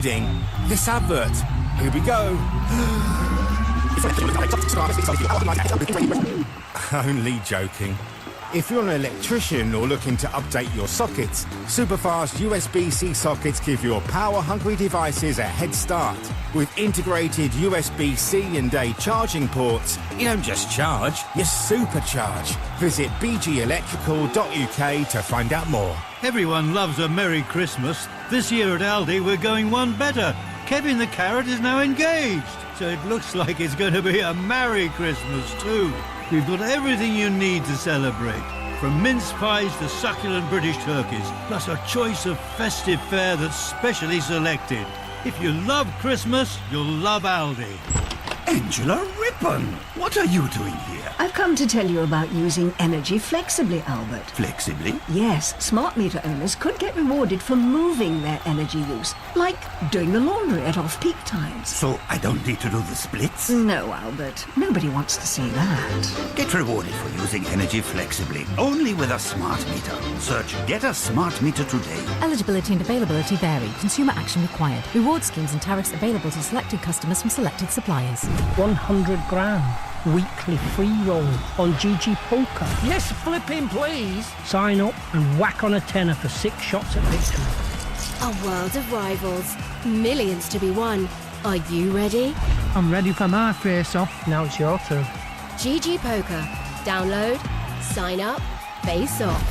This advert. Here we go. Only joking. If you're an electrician or looking to update your sockets, super-fast USB-C sockets give your power-hungry devices a head start. With integrated USB-C and A charging ports, you don't just charge, you supercharge. Visit bgelectrical.uk to find out more. Everyone loves a Merry Christmas. This year at Aldi, we're going one better. Kevin the Carrot is now engaged, so it looks like it's going to be a Merry Christmas too. We've got everything you need to celebrate, from mince pies to succulent British turkeys, plus a choice of festive fare that's specially selected. If you love Christmas, you'll love Aldi. Angela Rippon, what are you doing here? I've come to tell you about using energy flexibly, Albert. Flexibly? Yes, smart meter owners could get rewarded for moving their energy use, like doing the laundry at off-peak times. So I don't need to do the splits? No, Albert. Nobody wants to see that. Get rewarded for using energy flexibly, only with a smart meter. Search Get a Smart Meter today. Eligibility and availability vary. Consumer action required. Reward schemes and tariffs available to selected customers from selected suppliers. 100 grand. Weekly free roll on GG Poker. Yes, flipping please. Sign up and whack on a tenner for 6 shots at victory. A world of rivals. Millions to be won. Are you ready? I'm ready for my face-off. Now it's your turn. GG Poker. Download, sign up, face off.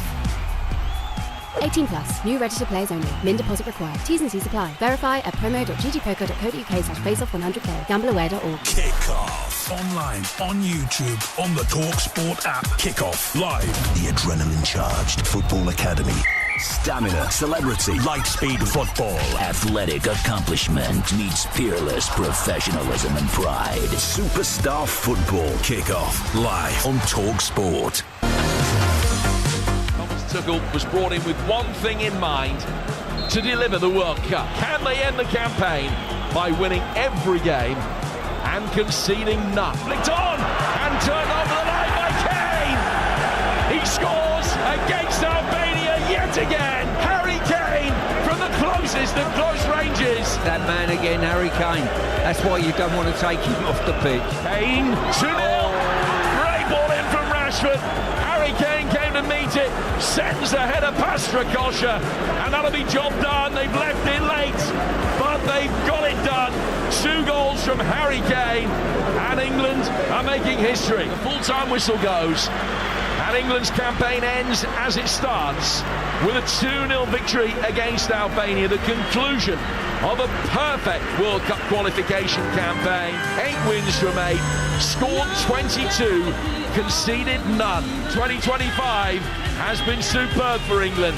18 plus. New registered players only. Min deposit required. T's and C's apply. Verify at promo.ggpoker.co.uk/faceoff100k. Gambleaware.org. Kickoff. Online, on YouTube, on the TalkSport app. Kickoff. Live. The adrenaline-charged football academy. Stamina, celebrity, lightspeed football. Athletic accomplishment meets peerless professionalism and pride. Superstar football. Kickoff. Live on TalkSport. Tuchel was brought in with one thing in mind, to deliver the World Cup. Can they end the campaign by winning every game and conceding none? Flicked on and turned over the line by Kane. He scores against Albania yet again. Harry Kane from the closest of close ranges. That man again, Harry Kane. That's why you don't want to take him off the pitch. Kane 2-0. Great ball in from Rashford. Harry Kane came to meet it, sends the header past Strakosha, and that'll be job done. They've left it late, but they've got it done. 2 goals from Harry Kane, and England are making history. The full-time whistle goes, and England's campaign ends as it starts with a 2-0 victory against Albania, the conclusion of a perfect World Cup qualification campaign. 8 wins from 8, scored 22, conceded none. 2025 has been superb for England.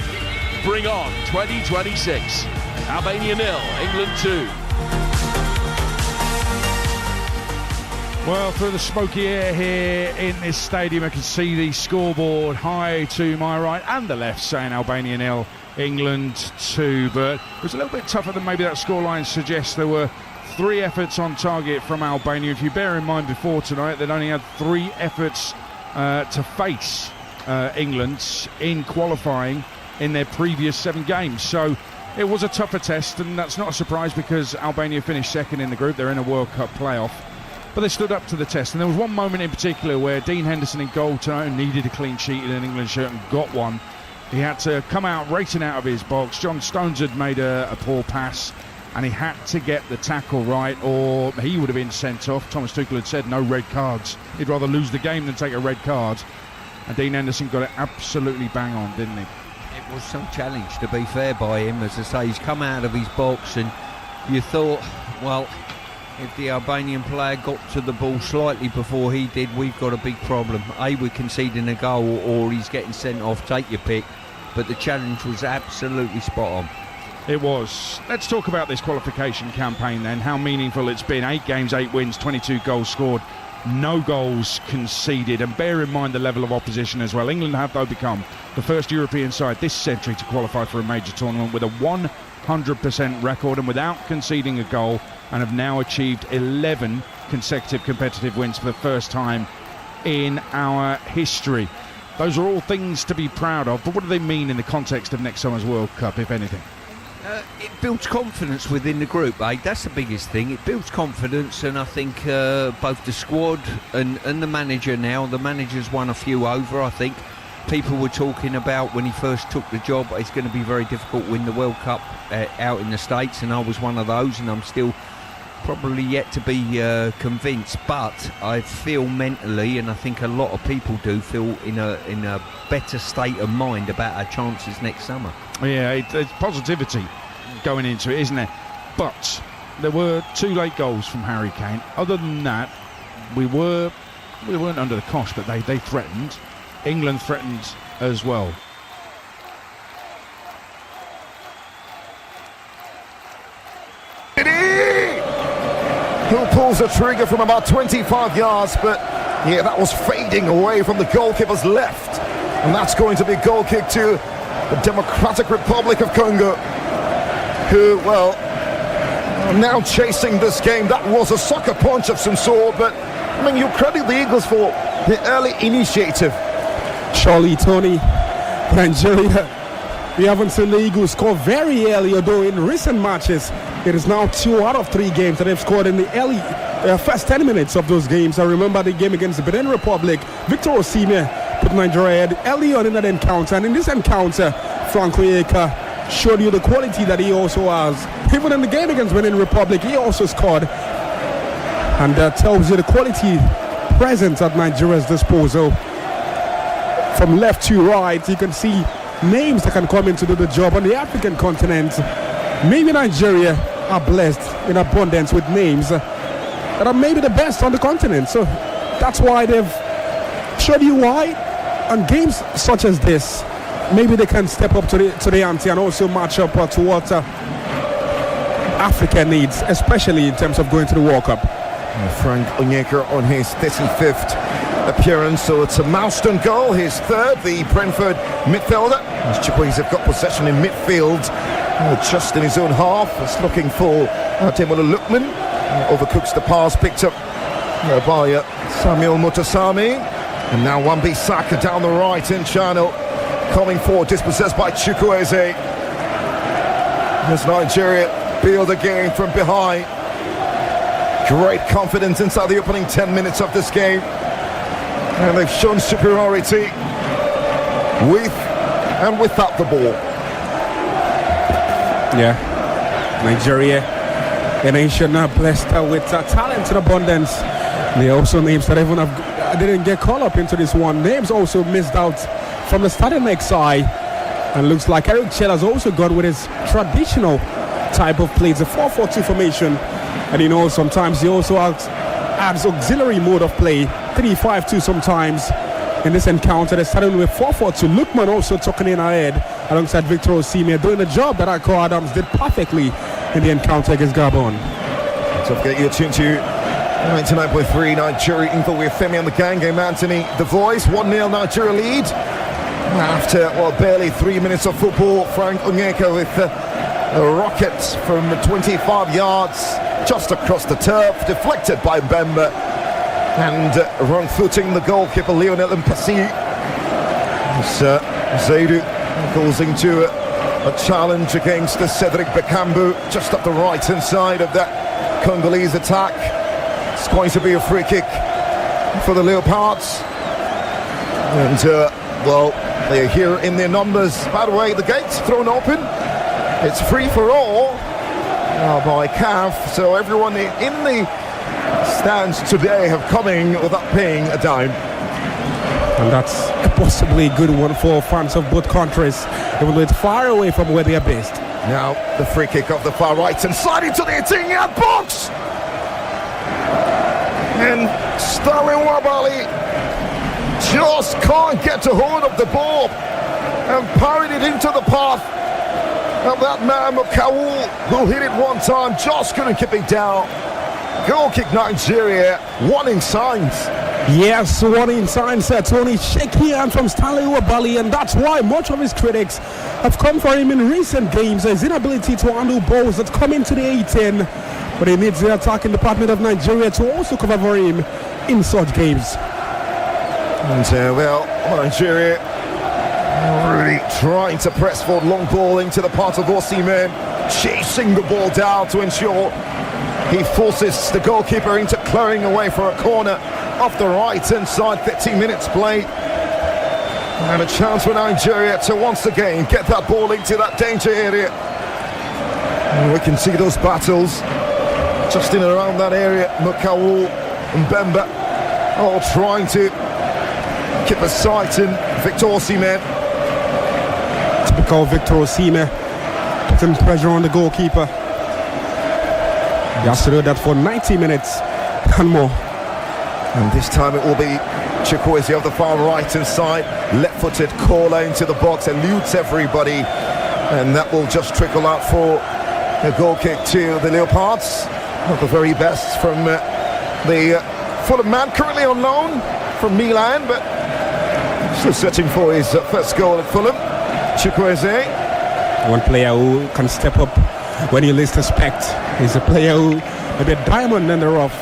Bring on 2026. Albania 0, England 2. Well, through the smoky air here in this stadium, I can see the scoreboard high to my right and the left saying Albania 0, England 2. But it was a little bit tougher than maybe that scoreline suggests. There were 3 efforts on target from Albania. If you bear in mind before tonight, they'd only had 3 efforts to face England in qualifying in their previous 7 games. So it was a tougher test, and that's not a surprise because Albania finished second in the group. They're in a World Cup playoff. But they stood up to the test, and there was one moment in particular where Dean Henderson in goal tonight needed a clean sheet in an England shirt and got one. He had to come out racing out of his box. John Stones had made a poor pass, and he had to get the tackle right, or he would have been sent off. Thomas Tuchel had said no red cards. He'd rather lose the game than take a red card. And Dean Henderson got it absolutely bang on, didn't he? It was some challenge, to be fair, by him. As I say, he's come out of his box, and you thought, well, if the Albanian player got to the ball slightly before he did, we've got a big problem. We're conceding a goal, or he's getting sent off, take your pick. But the challenge was absolutely spot on. It was. Let's talk about this qualification campaign then, how meaningful it's been. 8 games, 8 wins, 22 goals scored, no goals conceded. And bear in mind the level of opposition as well. England have, though, become the first European side this century to qualify for a major tournament with a 100% record and without conceding a goal, and have now achieved 11 consecutive competitive wins for the first time in our history. Those are all things to be proud of, but what do they mean in the context of next summer's World Cup, if anything? It builds confidence within the group, that's the biggest thing. It builds confidence, and I think both the squad and the manager now, the manager's won a few over. I think people were talking about when he first took the job, it's going to be very difficult to win the World Cup out in the States, and I was one of those, and I'm still probably yet to be convinced, but I feel mentally, and I think a lot of people do feel in a better state of mind about our chances next summer. Yeah, there's positivity going into it, isn't there? But there were 2 late goals from Harry Kane. Other than that, we weren't under the cosh, but they threatened. England threatened as well. Who pulls the trigger from about 25 yards, but yeah, that was fading away from the goalkeeper's left, and that's going to be a goal kick to the Democratic Republic of Congo, who, well, are now chasing this game. That was a sucker punch of some sort, but I mean, you credit the Eagles for the early initiative. Charlie, Tony, Nigeria, we haven't seen the Eagles score very early, although in recent matches it is now 2 out of 3 games that they've scored in the early first 10 minutes of those games. I remember the game against the Benin Republic. Victor Osimhen put Nigeria ahead early on in that encounter, and in this encounter, Frank Onyeka showed you the quality that he also has. Even in the game against Benin Republic, he also scored, and that tells you the quality present at Nigeria's disposal. From left to right, you can see names that can come in to do the job on the African continent. Maybe Nigeria are blessed in abundance with names that are maybe the best on the continent. So that's why they've showed you why. On games such as this, maybe they can step up to the ante and also match up to what Africa needs, especially in terms of going to the World Cup. Frank Onyeka on his 35th appearance, so it's a milestone goal, his 3rd, the Brentford midfielder. As Chickwees have got possession in midfield, just in his own half. It's looking for Ademola Lookman. Overcooks the pass, picked up by Samuel Mutasami. And now Wan-Bissaka down the right in channel, coming forward, dispossessed by Chukwueze. As Nigeria build a game from behind. Great confidence inside the opening 10 minutes of this game. And they've shown superiority with and without the ball. Yeah, Nigeria, a nation blessed with talent in abundance. They also names that everyone didn't get caught up into this one. Names also missed out from the starting leg side. And looks like Eric Chell has also gone with his traditional type of play. It's a 4-4-2 formation. And you know, sometimes he also adds auxiliary mode of play, 3-5-2 sometimes. In this encounter, they're starting with 4-4-2. Lookman also tucking in ahead alongside Victor Osimhen, doing the job that Akko Adams did perfectly in the encounter against Gabon. So get your tune to 99.3 Nigeria info with Femi on the gang. Game Anthony, the voice, 1-0 Nigeria lead. After, barely 3 minutes of football, Frank Onyeka with a rocket from 25 yards just across the turf, deflected by Mbemba. And wrong-footing the goalkeeper Lionel Mpasi. Zaidu goes into a challenge against Cedric Bakambu just up the right-hand side of that Congolese attack. It's going to be a free kick for the Leopards. And, they're here in their numbers. By the way, the gate's thrown open. It's free for all by CAF. So everyone in the stands today have come in without paying a dime. And that's possibly a good one for fans of both countries, even though it's far away from where they are based. Now the free kick off the far right and slide into the 18-yard box. And Sterling Wabali just can't get a hold of the ball and parried it into the path of that man Mukawul, who hit it one time, just couldn't keep it down. Goal kick Nigeria, warning signs. Yes, warning signs, Tony. Shaky hand from Stanley Wabali, and that's why much of his critics have come for him in recent games. His inability to handle balls that come into the 18, but he needs the attacking department of Nigeria to also cover for him in such games. And Nigeria really trying to press forward, long ball into the part of Osimhen. chasing the ball down to ensure he forces the goalkeeper into clearing away for a corner off the right-hand side. 13 minutes played. And a chance for Nigeria to once again get that ball into that danger area. And we can see those battles just in and around that area. Mukawu and Bemba all trying to keep a sight in Victor Osimhen. Typical Victor Osimhen, putting pressure on the goalkeeper. He has to do that for 90 minutes and more. And this time it will be Chukwueze of the far right-hand side, left-footed caller into the box, eludes everybody, and that will just trickle out for a goal kick to the Leopards. Not the very best from the Fulham man, currently on loan from Milan, but still searching for his first goal at Fulham. Chukwueze, one player who can step up when you least expect. He's a player who may be a diamond in the rough,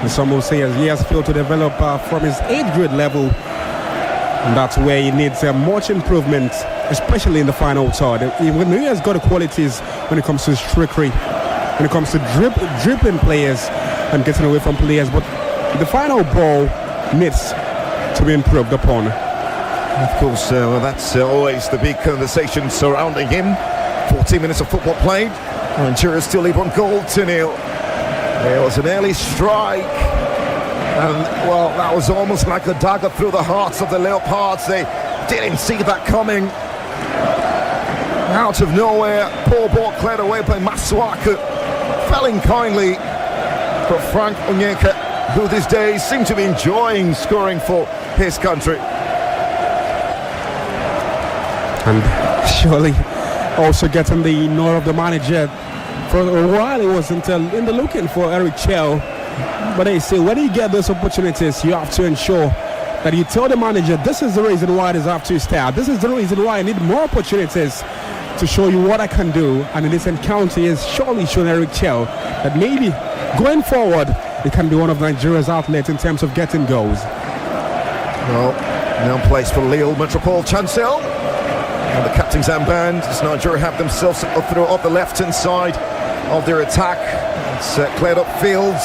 and some will say he has failed to develop from his 8th grade level, and that's where he needs much improvement, especially in the final third. He has got the qualities when it comes to his trickery, when it comes to dribbling players and getting away from players, but the final ball needs to be improved upon. Of course, that's always the big conversation surrounding him. 14 minutes of football played. Nigeria still lead 1-0. There was an early strike, and well, that was almost like a dagger through the hearts of the Leopards. They didn't see that coming. Out of nowhere, poor ball cleared away by Masuaku. Fell in kindly for Frank Onyeka, who these days seems to be enjoying scoring for his country. And surely also getting the nod of the manager. For a while, it wasn't in the looking for Eric Chell. But they say when you get those opportunities, you have to ensure that you tell the manager, this is the reason why this have to start. This is the reason why I need more opportunities to show you what I can do. And in this encounter, he has surely shown Eric Chell that maybe going forward, it can be one of Nigeria's outlets in terms of getting goals. Well, now placed for Lille Metropole Chancel. And the captain's armband, as Nigeria have themselves through off the left-hand side of their attack. It's cleared up field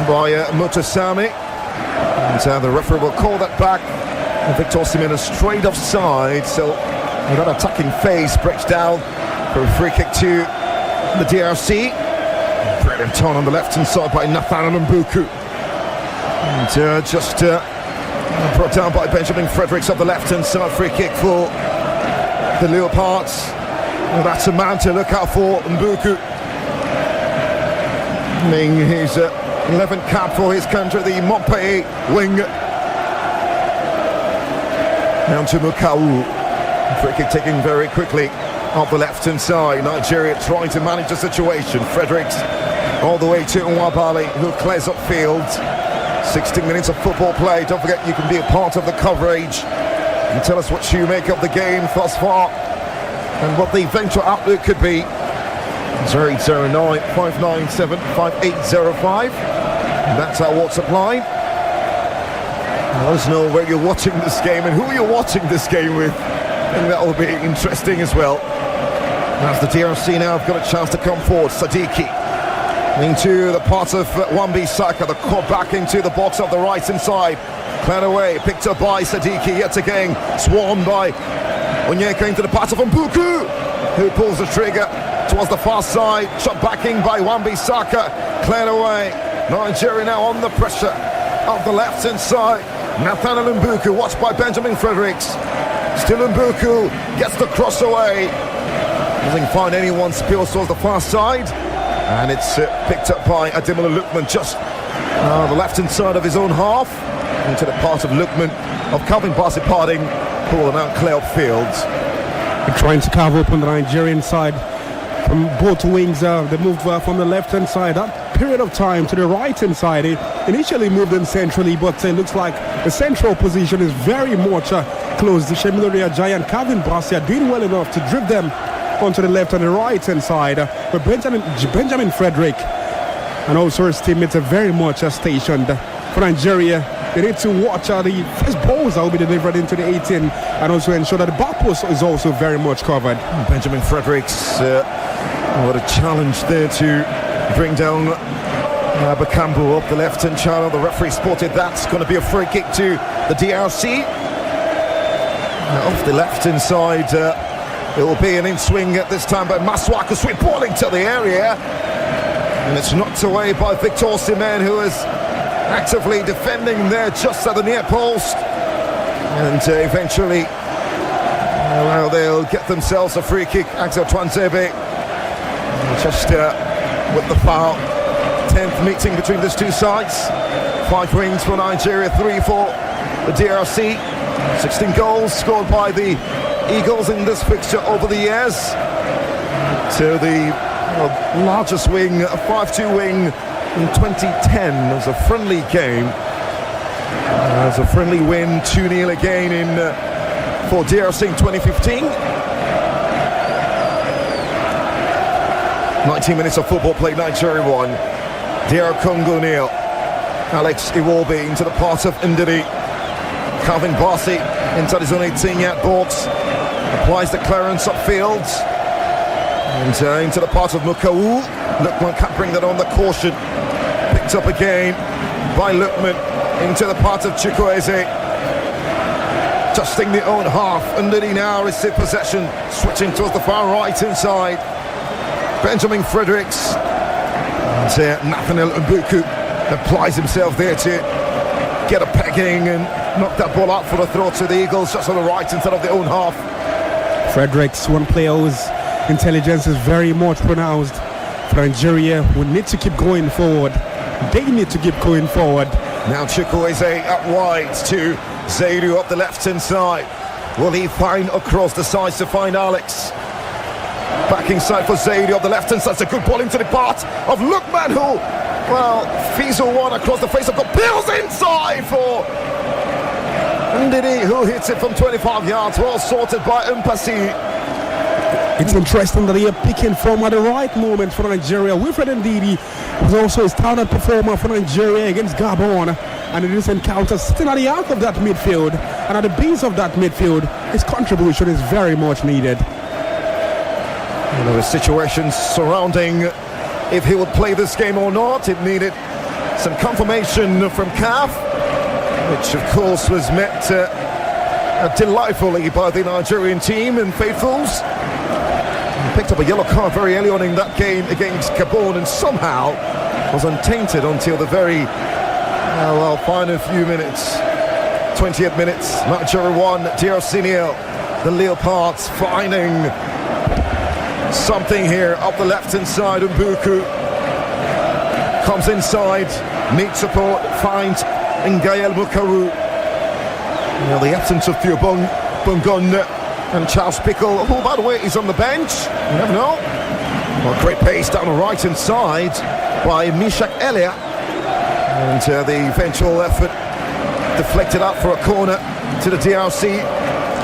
by Mutosami. And the referee will call that back. And Victor Osimhen is straight offside. So that attacking phase breaks down for a free kick to the DRC. Brilliant turn on the left-hand side by Nathaniel Mbuku. And just brought down by Benjamin Fredericks of the left-hand side. Free kick for the Leopards. Well, that's a man to look out for, Mbuku. Winning his 11th cap for his country, the Montpellier wing. Down to Mukawu. Free kick taken very quickly off the left-hand side. Nigeria trying to manage the situation. Fredericks all the way to Nwabali, who clears up field. 60 minutes of football play. Don't forget you can be a part of the coverage and tell us what you make of the game thus far and what the eventual outlook could be. 0809 597 5805. That's our WhatsApp line. Let us know where you're watching this game and who you're watching this game with. I think that will be interesting as well. As the DRC now have got a chance to come forward. Sadiki into the part of Wan-Bissaka, the cut back into the box of the right-hand side. Cleared away, picked up by Sadiki yet again. Swarmed by Onyeka into the part of Mbuku, who pulls the trigger towards the far side. Shot backing by Wan-Bissaka. Cleared away. Nigeria now on the pressure of the left-hand side. Nathaniel Mbuku, watched by Benjamin Fredericks. Still Mbuku gets the cross away. Doesn't find anyone, spills towards the far side. And it's picked up by Ademola Lookman, just the left-hand side of his own half. Into the part of Lookman, of Calvin Bassey parting, who will now clear up fields. They're trying to carve open the Nigerian side from both wings. They moved from the left-hand side. That period of time to the right-hand side. They initially moved in centrally, but it looks like the central position is very much close. The Shemilori Ajayi and Calvin Bassey are doing well enough to drift them onto the left and the right-hand side. But Benjamin Frederick and also his teammates are very much stationed for Nigeria. They need to watch the first balls that will be delivered into the 18 and also ensure that the back post is also very much covered. Benjamin Fredericks What a challenge there to bring down Bakambu up the left-hand channel. The referee spotted that's going to be a free kick to the DRC. Off the left-hand side, it will be an in-swing at this time by Masuaku, sweep ball into the area. And it's knocked away by Victor Osimhen, who is actively defending there just at the near post. And eventually, well, they'll get themselves a free kick. Axel Twanzebe, just with the foul. 10th meeting between these two sides. 5 wins for Nigeria, 3 for the DRC. 16 goals scored by the Eagles in this fixture over the years. So the largest wing, a 5-2 wing in 2010 as a friendly game. As a friendly win, 2-0 again for DRC in 2015. 19 minutes of football played, Nigeria 1. DR Congo 0. Alex Iwobi into the part of Ndidi. Calvin Barsi inside his own 18-yard box. Applies the clearance upfield. And into the part of Mukawu. Lukman can't bring that on, the caution. Picked up again by Lukman. Into the part of Chukwueze. Dusting the own half. Ndidi now receive possession. Switching towards the far right inside. Benjamin Fredericks. And Nathaniel Mbuku applies himself there to get a pegging and knock that ball out for the throw to the Eagles, just on the right instead of the own half. Fredericks, one player whose intelligence is very much pronounced. For Nigeria, we need to keep going forward. They need to keep going forward. Now Chukwueze up wide to Zaidu up the left-hand side. Will he find across the sides to find Alex? Back inside for Zaidu up the left-hand side. It's a good ball into the part of Lukman, who, well, Fizo one across the face of the Bills inside for Ndidi, who hits it from 25 yards. Well sorted by Mpasi. It's interesting that they are picking from at the right moment for Nigeria. Wilfred Ndidi was also a standout performer for Nigeria against Gabon. And in this encounter, sitting at the arc of that midfield and at the base of that midfield, his contribution is very much needed. There were situations surrounding if he would play this game or not. It needed some confirmation from CAF, which of course was met delightfully by the Nigerian team and faithfuls. He picked up a yellow card very early on in that game against Gabon and somehow was untainted until the very final few minutes. 28 minutes, Nigeria 1, DRC 0. The Leopards finding something here up the left-hand side. Mbuku comes inside, needs support, finds Ngael Mukaru. Now the absence of Theo Bongon and Charles Pickle, who by the way is on the bench, you never know. Well, great pace down the right-hand side by Mishak Elia, and the eventual effort deflected out for a corner to the DRC.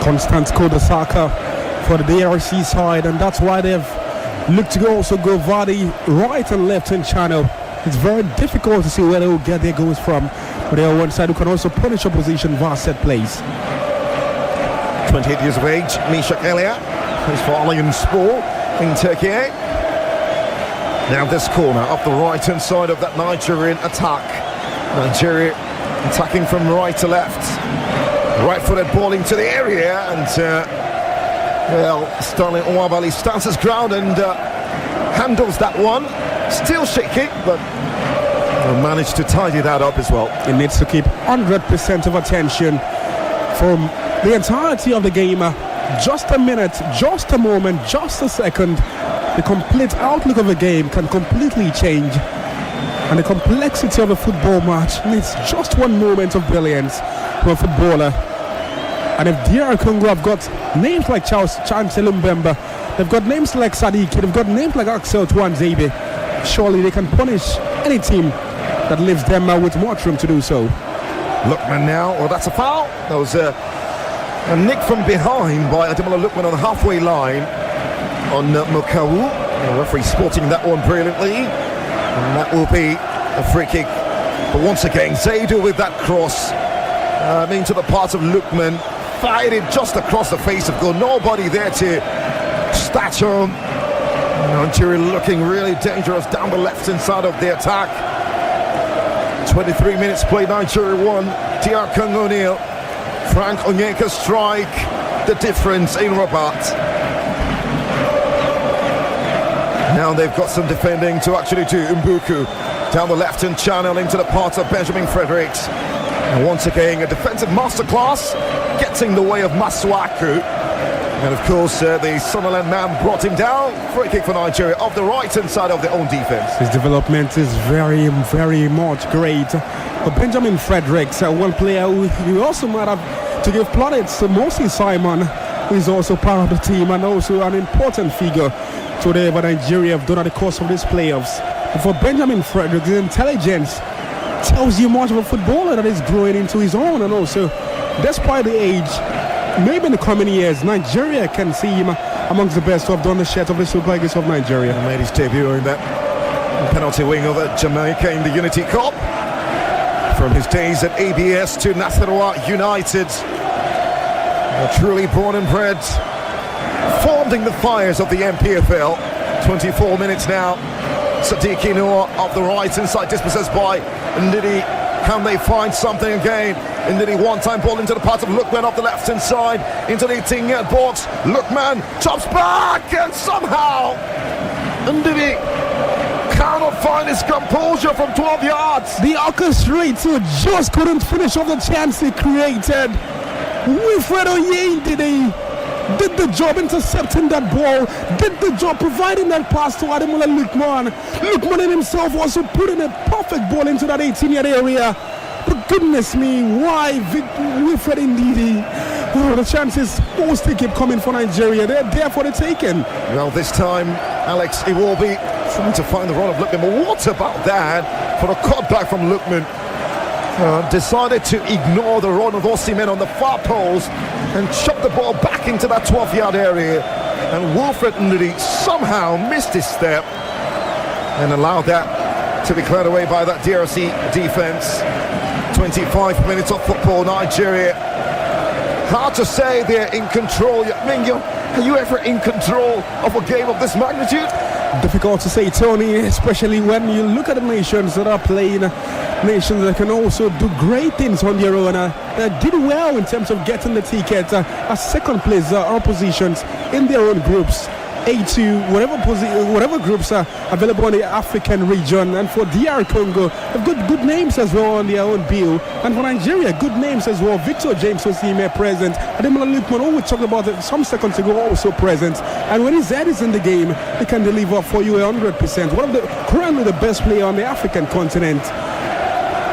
Constance Kodasaka for the DRC side, and that's why they've looked to also go Vardy right and left hand channel. It's very difficult to see where they will get their goals from, but they are one side who can also punish opposition via set plays. 28 years of age, Mishak Elia plays for Allianz Spor in Turkey. Now this corner up the right hand side of that Nigerian attack. Nigeria attacking from right to left. Right-footed ball into the area, and Sterling Nwabali stands his ground and handles that one. Still shaky, but managed to tidy that up as well. It needs to keep 100% of attention from the entirety of the game. Just a minute, just a moment, just a second. The complete outlook of the game can completely change. And the complexity of a football match needs just one moment of brilliance from a footballer. And if DR Congo have got names like Charles Chancellor Mbemba, they've got names like Sadiq, they've got names like Axel Twanzebe, surely they can punish any team that leaves them with much room to do so. Lukman now, well, that's a foul. That was a nick from behind by Ademola Lukman on the halfway line on Mukawu. The referee sporting that one brilliantly. And that will be a free kick. But once again, Zaidu with that cross into the part of Lukman. Fired it just across the face of goal. Nobody there to statue him. Nigeria looking really dangerous down the left-hand side of the attack. 23 minutes played, Nigeria 1, DR Congo 0. Frank Onyeka strike the difference in Rabat. Now they've got some defending to actually do. Mbuku down the left-hand channel into the part of Benjamin Fredericks. And once again, a defensive masterclass gets in the way of Masuaku. And of course, the Sunderland man brought him down. Free kick for Nigeria off the right-hand side of their own defense. His development is very, very much great. But Benjamin Fredericks, one player who you also might have to give plaudits to Mosi Simon, who is also part of the team and also an important figure to whatever Nigeria have done at the course of these playoffs. But for Benjamin Fredericks, his intelligence tells you much of a footballer that is growing into his own, and also, despite the age, maybe in the coming years, Nigeria can see him amongst the best who have done the shirt of the Super Eagles of Nigeria. And made his debut in that penalty wing over Jamaica in the Unity Cup. From his days at ABS to Nasarawa United, truly born and bred, formed in the fires of the MPFL. 24 minutes now. Sadiki Noor off the right inside, dispossessed by Ndidi. Can they find something again? Ndidi one-time ball into the path of Lookman off the left-hand side, into the 18-yard box. Lookman chops back, and somehow Ndidi cannot find his composure from 12 yards. The orchestrator just couldn't finish off the chance he created. Wilfred Oyendidi did the job intercepting that ball, did the job providing that pass to Ademola Lookman. Lookman himself also put in a perfect ball into that 18-yard area. But goodness me, why Wilfred Ndidi? Oh, the chances mostly keep coming for Nigeria. They're there for the taking. Well, this time, Alex Iwobi trying to find the run of Lookman. But what about that for a cutback from Lookman? Decided to ignore the run of Osimhen on the far post and chop the ball back into that 12-yard area. And Wilfred Ndidi somehow missed his step and allowed that to be cleared away by that DRC defense. 25 minutes of football, Nigeria. Hard to say they're in control. Mingo, are you ever in control of a game of this magnitude? Difficult to say, Tony, especially when you look at the nations that are playing, nations that can also do great things on their own. Did well in terms of getting the ticket as second place oppositions in their own groups. A2, whatever groups are available in the African region. And for DR Congo, they've got good names as well on their own bill. And for Nigeria, good names as well. Victor James Osimhen present. Ademola Lookman, who we talked about it some seconds ago, also present. And when his head is in the game, he can deliver for you 100%. Currently the best player on the African continent.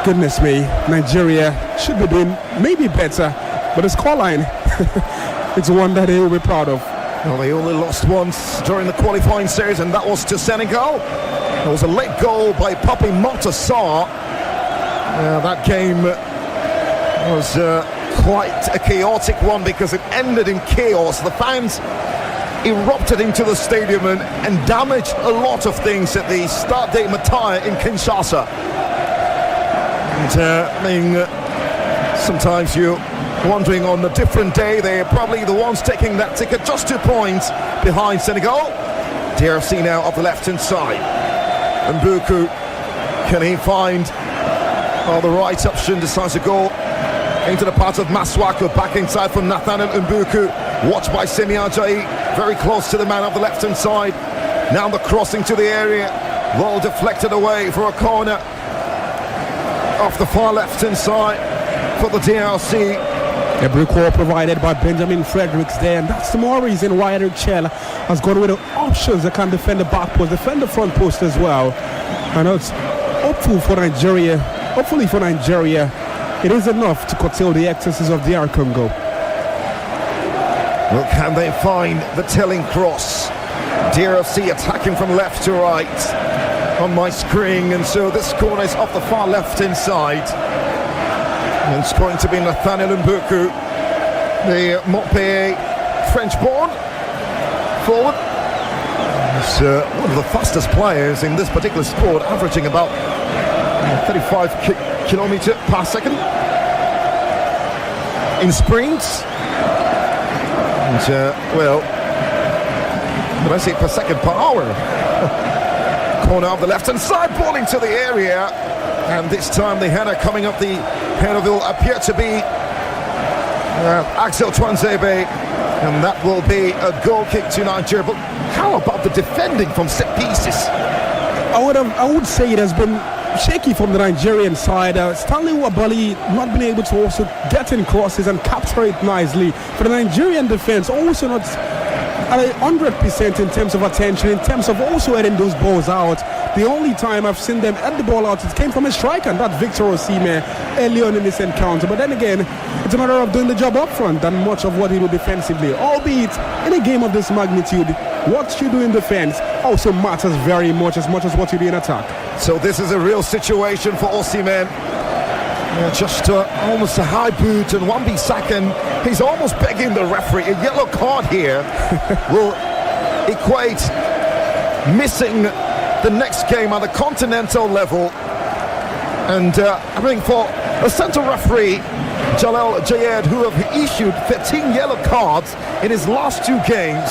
Goodness me, Nigeria should be doing maybe better, but the scoreline, it's one that they will be proud of. Well, they only lost once during the qualifying series, and that was to Senegal. There was a late goal by Papi Matasar. That game was quite a chaotic one because it ended in chaos. The fans erupted into the stadium and damaged a lot of things at the Stade de Mataya in Kinshasa. And sometimes you're wondering on a different day, they're probably the ones taking that ticket just 2 points behind Senegal. DRC now up the left-hand side. Mbuku, can he find the right option? Decides to go into the part of Masuaku, back inside from Nathaniel Mbuku. Watched by Semi Ajayi, very close to the man up the left-hand side. Now the crossing to the area. Ball deflected away for a corner off the far left-hand side for the DRC. A brick wall provided by Benjamin Fredericks there, and that's the more reason why Eric Chell has gone with the options that can defend the back post, defend the front post as well. And it's hopefully for Nigeria, it is enough to curtail the excesses of DR Congo. Well, can they find the telling cross? DRC attacking from left to right on my screen, and so this corner is off the far left-hand side. And it's going to be Nathaniel Mbuku, the Montpellier French-born forward. He's one of the fastest players in this particular sport, averaging about 35 kilometers per second in sprints. And, Did I say per second, per hour? Corner of the left-hand side, ball into the area. And this time the header coming up the header will appear to be Axel Tuanzebe. And that will be a goal kick to Nigeria. But how about the defending from set pieces? I would say it has been shaky from the Nigerian side. Stanley Wabali not been able to also get in crosses and capture it nicely. For the Nigerian defense, also not at 100% in terms of attention, in terms of also heading those balls out. The only time I've seen them head the ball out, it came from a striker, and that's Victor Osimhen early on in this encounter. But then again, it's a matter of doing the job up front than much of what he do defensively. Albeit, in a game of this magnitude, what you do in defense also matters very much as what you do in attack. So this is a real situation for Osimhen. Just almost a high boot, and Wan-Bissaka, he's almost begging the referee. A yellow card here will equate missing the next game at the continental level. And I think for the central referee, Jalal Jayed, who have issued 13 yellow cards in his last 2 games,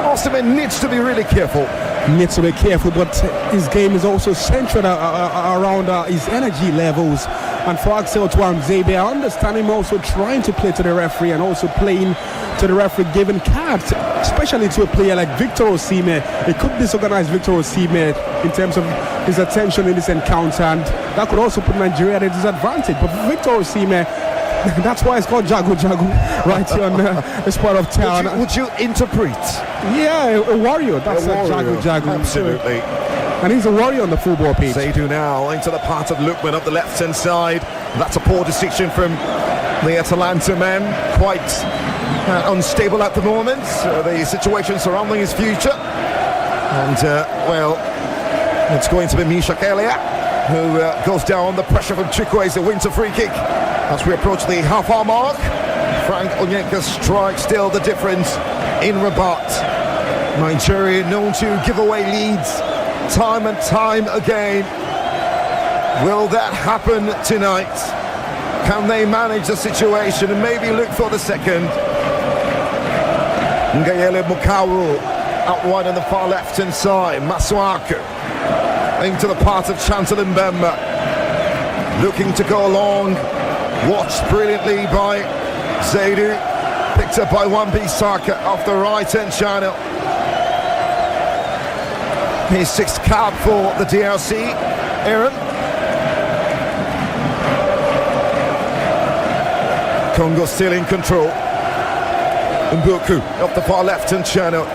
Osimhen needs to be really careful. Needs to be careful, but his game is also centered around his energy levels. And for Axel Tuanzebe, I understand him also trying to play to the referee and also playing to the referee giving cards, especially to a player like Victor Osimhen. It could disorganize Victor Osimhen in terms of his attention in this encounter, and that could also put Nigeria at a disadvantage. But Victor Osimhen, that's why it's called Jago right here on this part of town. Would you interpret? Yeah, a warrior. That's a Jago. Absolutely. And he's a warrior on the football pitch. Seydou now into the path of Lookman up the left-hand side. That's a poor decision from the Atalanta man. Quite unstable at the moment. The situation surrounding his future. And, it's going to be Mishak Elia, who goes down under pressure from Chukwueze. Wins a free kick as we approach the half-hour mark. Frank Onyeka strikes still the difference in Rabat. Nigeria known to give away leads time and time again. Will that happen tonight? Can they manage the situation and maybe look for the second? Ngayele Mukawu out wide on the far left-hand side. Masuaku into the path of Chancellor Mbemba, looking to go along. Watched brilliantly by Seydou, picked up by Wan-Bissaka off the right-hand channel. His 6th cap for the DRC. Aaron. Congo still in control. Mbuku off the far left-hand channel.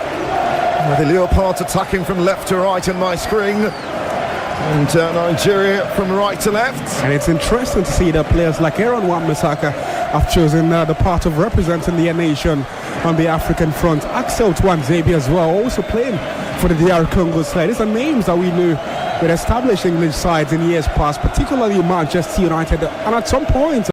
The Leopards attacking from left to right on my screen. And Nigeria from right to left. And it's interesting to see that players like Aaron Wan-Bissaka have chosen the part of representing their nation on the African front. Axel Tuanzebe as well, also playing for the DR Congo side. These are names that we knew with established English sides in years past, particularly Manchester United. And at some point,